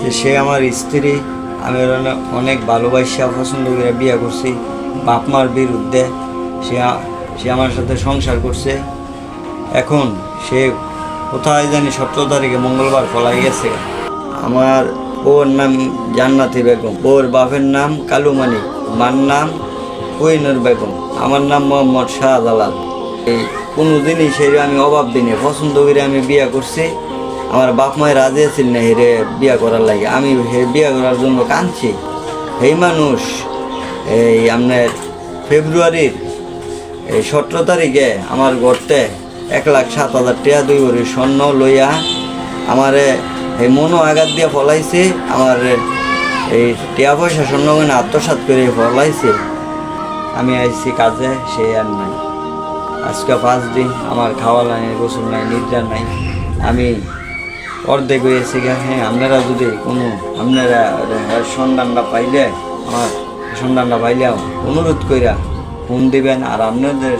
যে সে আমার স্ত্রী, আমি ওর অনেক ভালোবাসা পছন্দ করে বিয়ে করছি। বাপ মার বিরুদ্ধে সে সে আমার সাথে সংসার করছে। এখন সে কোথায় জানি 17 তারিখে মঙ্গলবার পলাই গেছে। আমার ওর নাম জান্নাতি বেগম, ওর বাপের নাম কালুমানি, মার নাম কোহিনুর বেগম, আমার নাম মোহাম্মদ শাহজালাল। এই কোনোদিনই সে আমি অভাব দিনে পছন্দ করে আমি বিয়ে করছি। আমার বাপ মায়ের রাজি আছিল না হেরে বিয়ে করার লাগে, আমি হে বিয়ে করার জন্য কাঁদছি। এই মানুষ এই আপনার ফেব্রুয়ারির 17 তারিখে আমার ঘরতে 1,07,000 টাকা 2 ভরি স্বর্ণ লইয়া আমারে এই মনো আঘাত দিয়ে ফলাইছে। আমার এই টাকা পয়সা স্বর্ণ মানে আত্মসাৎ করে ফলাইছে। আমি আইছি কাজে, সে আর নাই। আজকে 5 দিন আমার খাওয়া নাই, গোসল নাই, নিদ্রা নাই। আমি অর্ধেক হয়েছি। হ্যাঁ, আপনারা যদি কোনো আপনারা সন্ধানটা পাইলে, আমার সন্ধানটা পাইলেও অনুরোধ কইরা ফোন দিবেন। আর আপনাদের